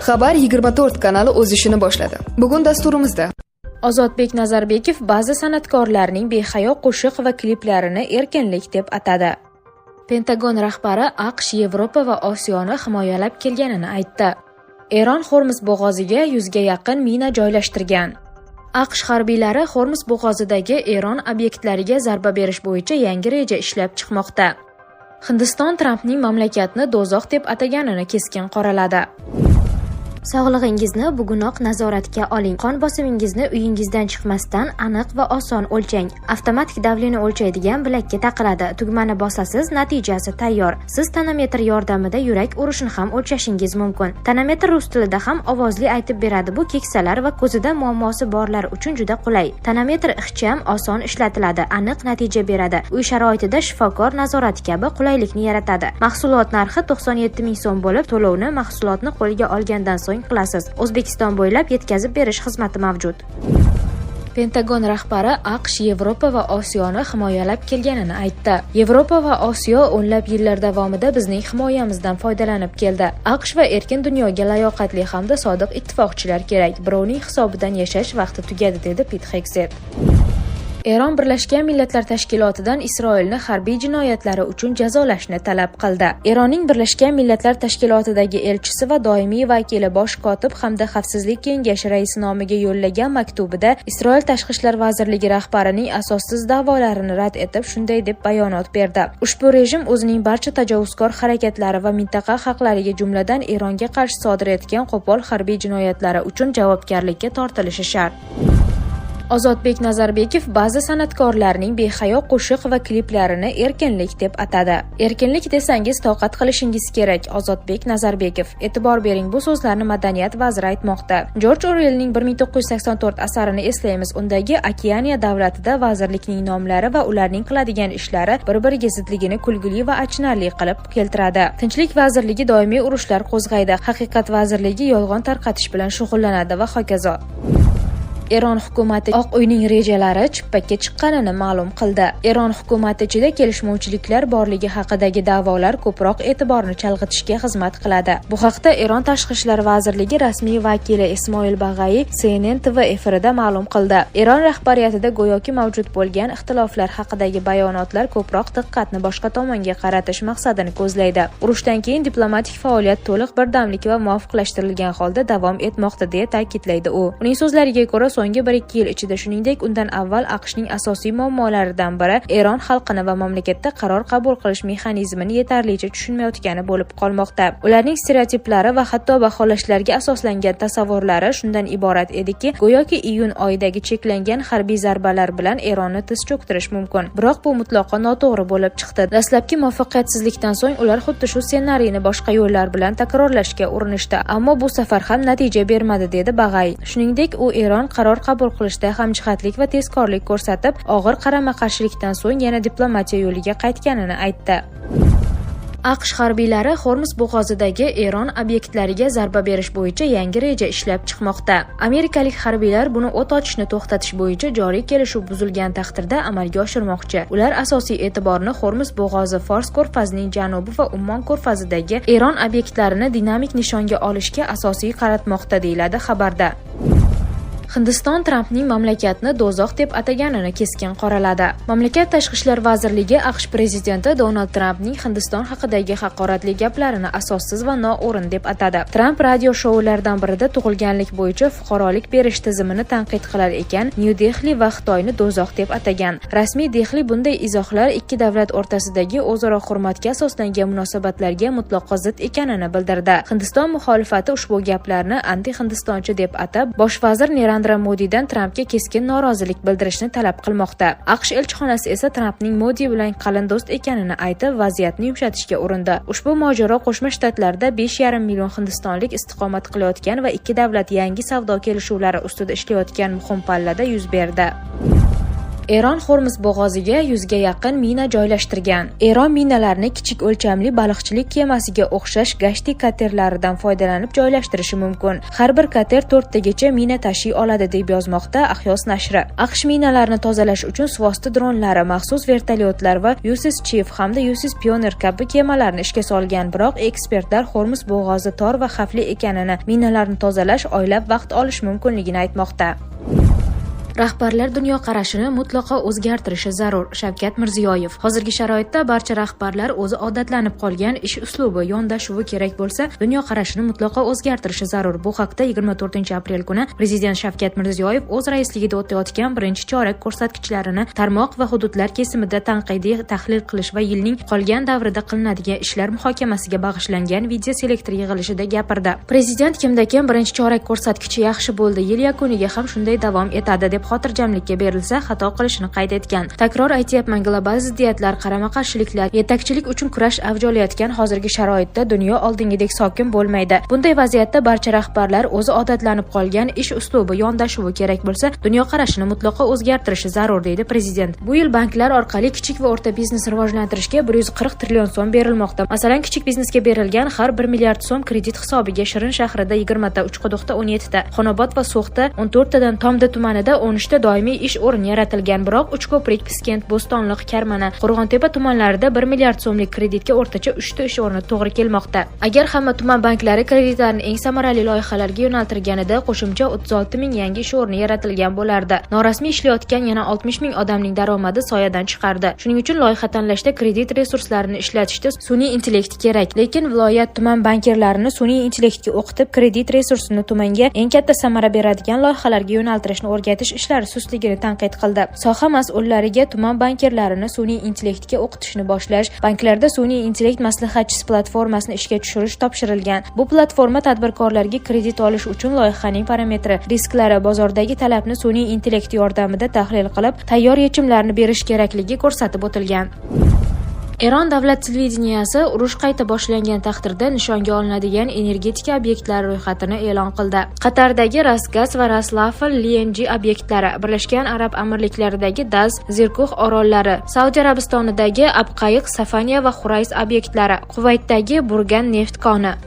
Xabar 24 kanali o'z ishini boshladi. Bugun dasturimizda Ozodbek Nazarbekov ba'zi san'atkorlarning behayo qo'shiq va kliplarini erkinlik deb atadi. Pentagon rahbari AQSh, Yevropa va Osiyoni himoyalab kelganini aytdi. Eron Hormuz bo'g'oziga 100 ga yaqin mina joylashtirgan. AQSh harbiylari Hormuz bo'g'ozidagi Eron obyektlariga zarba berish bo'yicha yangi reja ishlab chiqmoqda. Hindiston Trampning mamlakatni do'zax deb ataganini keskin qoraladi. Sog'lig'ingizni bugunoq nazoratga oling. Qon bosimingizni uyingizdan chiqmasdan aniq va oson o'lchang. Avtomatik davleni o'lchaydigan bilakka taqiladi. Tugmani bosasiz, natijasi tayyor. Siz tonometr yordamida yurak urishini ham o'lchashingiz mumkin. Tonometr rus tilida ham ovozli aytib beradi. Bu keksalar va ko'zida muammosi borlar uchun juda qulay. Tonometr ixcham, oson ishlatiladi, aniq natija beradi. Uy sharoitida shifokor nazorati kabi qulaylikni yaratadi. Mahsulot narxi 97 ming so'm bo'lib, to'lovni mahsulotni qo'lga olgandan so'ng qilasiz. O'zbekiston bo'ylab yetkazib berish xizmati mavjud. Pentagon rahbari AQSh, Yevropa va Osiyoni himoyalab kelganini aytdi. Yevropa va Osiyo o'nlab yillar davomida bizning himoyamizdan foydalanib keldi. AQSh va erkin dunyoga layoqatli hamda sodiq ittifoqchilar kerak. Birovning hisobidan yashash vaqti tugadi, dedi Pit Hegseth. Eron Birlashgan Millatlar Tashkilotidan Isroilni harbiy jinoyatlari uchun jazolashni talab qildi. Eronning Birlashgan Millatlar Tashkilotidagi elchisi va doimiy vakili bosh kotib hamda Xavfsizlik kengashi raisi nomiga yo'llagan maktubida Isroil Tashqi ishlar vazirligi rahbarining asossiz da'volarini rad etib, shunday deb bayonot berdi. Ushbu rejim o'zining barcha tajovuzkor harakatlari va mintaqa xalqlariga, jumladan Eronga qarshi sodir etgan qo'pol harbiy jinoyatlari uchun javobgarlikka tortilishi shart. Ozodbek Nazarbekov ba'zi san'atkorlarning behayo qo'shiq va kliplarini erkinlik deb atadi. Erkinlik desangiz toqat qilishingiz kerak. Ozodbek Nazarbekov. E'tibor bering, bu so'zlarni madaniyat vaziri aytmoqda. Jorj Orwellning 1984 asarini eslaymiz. Undagi Okeaniya davlatida vazirlikning nomlari va ularning qiladigan ishlari bir-biriga zidligini kulgili va achinarli qilib keltiradi. Tinchlik vazirligi doimiy urushlar qo'zg'aydi. Haqiqat vazirligi yolg'on tarqatish bilan shug'ullanadi va hokazo. Eron hukumati Oq uyning rejalari chippakka chiqqanini ma'lum qildi. Eron hukumati ichida kelishmovchiliklar borligi haqidagi da'volar ko'proq e'tiborni chalg'itishga xizmat qiladi. Bu haqda Eron Tashqi ishlar vazirligi rasmiy vakili Ismoil Bag'ayi CNN TV efirida ma'lum qildi. Eron rahbariyatida go'yoki mavjud bo'lgan ixtiloflar haqidagi bayonotlar ko'proq diqqatni boshqa tomonga qaratish maqsadini ko'zlaydi. Urushdan keyin diplomatik faoliyat to'liq birdamlik va muvofiqlashtirilgan holda davom etmoqda, deya ta'kidlaydi u. Uning so'zlariga ko'ra, so'nggi 1-2 yil ichida, shuningdek undan avval AQShning asosiy muammolaridan biri Eron xalqini va mamlakatda qaror qabul qilish mexanizmini yetarlicha tushunmayotgani bo'lib qolmoqda. Ularning stereotiplari va hatto baholashlarga asoslangan tasavvurlari shundan iborat ediki, go'yoki iyun oyidagi cheklangan harbiy zarbalar bilan Eronni tiz cho'ktirish mumkin. Biroq bu mutlaqo noto'g'ri bo'lib chiqdi. Dastlabki muvaffaqiyatsizlikdan so'ng ular xuddi shu ssenariyni boshqa yo'llar bilan takrorlashga urinishdi, ammo bu safar ham natija bermadi, dedi Bag'ay. Shuningdek, u Eron qaror qabul qilishda hamjihatlik va tezkorlik ko'rsatib, og'ir qarama-qarshilikdan so'ng yana diplomatiya yo'liga qaytganini aytdi. AQSh harbiylari Hormuz bo'g'ozidagi Eron obyektlariga zarba berish bo'yicha yangi reja ishlab chiqmoqda. Amerikalik harbiylar buni o't ochishni to'xtatish bo'yicha joriy kelishuv buzilgan taqdirda amalga oshirmoqchi. Ular asosiy e'tiborni Hormuz bo'g'ozi, Fors ko'rfazining janubi va Ummon ko'rfazidagi Eron obyektlarini dinamik nishonga olishga asosiy qaratmoqda, deyiladi xabarda. Hindiston Trampning mamlakatni do'zax deb ataganini keskin qoraladi. Mamlakat Tashqi ishlar vazirligi AQSh prezidenti Donald Trampning Hindiston haqidagi haqoratli gaplarini asossiz va noo'rin deb atadi. Tramp radio shoularidan birida tug'ilganlik bo'yicha fuqarolik berish tizimini tanqid qilar ekan, New Delhi va Xitoyni do'zax deb atagan. Rasmiy Dehli bunday izohlar ikki davlat o'rtasidagi o'zaro hurmatga asoslangan munosabatlarga mutlaqo zid ekanini bildirdi. Hindiston muxolifati ushbu gaplarni anti-hindistoncha deb atab, bosh vazir Modidan Trampga keskin norozilik bildirishni talab qilmoqda. AQSh elchixonasi esa Trampning Modi bilan qalin do'st ekanini aytib, vaziyatni yumshatishga urindi. Ushbu mojaro Qo'shma Shtatlarda 5,5 million hindistonlik istiqomat qilayotgan va ikki davlat yangi savdo kelishuvlari ustida ishlayotgan muhim pallada yuz berdi. Eron Hormuz bo'g'oziga 100 ga yaqin mina joylashtirgan. Eron minalarni kichik o'lchamli baliqchilik kemasiga o'xshash gashti katerlaridan foydalanib joylashtirishi mumkin. Har bir kater 4 tagacha mina tashiy oladi deb yozmoqda Axios nashri. AQSh minalarni tozalash uchun suvosti dronlari, maxsus vertolyotlar va USS Chief hamda USS Pioneer kabi kemalarni ishga solgan, biroq ekspertlar Hormuz bo'g'ozi tor va xavfli ekanini, minalarni tozalash oylab vaqt olishi mumkinligini aytmoqda. Rahbarlar dunyoqarashini mutlaqo o'zgartirishi zarur. Shavkat Mirziyoyev: hozirgi sharoitda barcha rahbarlar o'zi odatlanib qolgan ish uslubi, yondashuvi kerak bo'lsa, dunyoqarashini mutlaqo o'zgartirishi zarur. Bu haqda 24-aprel kuni Prezident Shavkat Mirziyoyev o'z raisligida o'tayotgan birinchi chorak ko'rsatkichlarini tarmoq va hududlar kesimida tanqidiy tahlil qilish va yilning qolgan davrida qilinadigan ishlar muhokamasiga bag'ishlangan video selektor yig'ilishida gapirdi. Prezident kimda-kim birinchi chorak ko'rsatkichi yaxshi bo'ldi, yil yakuniga ham shunday davom etadi deb xotirjamlikka berilsa xato qilishini qayd etgan. Takror aytyapman, global ziddiyatlar, qarama-qarshiliklar, yetakchilik uchun kurash avj olayotgan hozirgi sharoitda dunyo oldingidek sokin bo'lmaydi. Bunday vaziyatda barcha rahbarlar o'zi odatlanib qolgan ish uslubi, yondashuvi kerak bo'lsa, dunyoqarashini mutlaqo o'zgartirishi zarur, deydi Prezident. Bu yil banklar orqali kichik va o'rta biznesni rivojlantirishga 140 trillion so'm berilmoqda. Masalan, kichik biznesga berilgan har 1 milliard so'm kredit hisobiga Shirin shahrida 20 ta, Uchquduqda 17 ta, Xonobod va So'xda 14 tadan, Tomda tumanida 13 ta doimiy ish o'rni yaratilgan, biroq Uchko'prik, Piskent, Bo'stonliq, Karmana, Qo'rg'ontepa tumanlarida 1 milliard so'mlik kreditga o'rtacha 3 ta ish o'rni to'g'ri kelmoqda. Agar hamma tuman banklari kreditlarni eng samarali loyihalarga yo'naltirganida qo'shimcha 36 ming yangi ish o'rni yaratilgan bo'lardi. Norasmiy ishlayotgan yana 60 ming odamning daromadi soyadan chiqardi. Shuning uchun loyiha tanlashda kredit resurslarini ishlatishda sun'iy intellekt kerak. Lekin viloyat tuman bankirlarini sun'iy intellektga o'qitib, kredit resursini tumanga eng katta samara beradigan loyihalarga yo'naltirishni o'rgatish ishlari susligini tanqid qildi. Soha mas'ullariga tuman bankirlarini sun'iy intellektga o'qitishni boshlash, banklarda sun'iy intellekt maslahatchisi platformasini ishga tushirish topshirilgan. Bu platforma tadbirkorlarga kredit olish uchun loyihaning parametri, risklari, bozordagi talabni sun'iy intellekt yordamida tahlil qilib, tayyor yechimlarni berish kerakligi ko'rsatib o'tilgan. Eron davlat televideniyasi urush qayta boshlangan taqdirda nishonga olinadigan energetika obyektlari ro'yxatini e'lon qildi. Qatardagi Rasgaz va Raslafl LNG obyektlari, Birlashgan Arab Amirliklaridagi Daz, Zirkuh orollari, Saudiya Arabistonidagi Abqayiq, Safaniya va Xurays obyektlari, Quvaytdagi Burgan neft koni,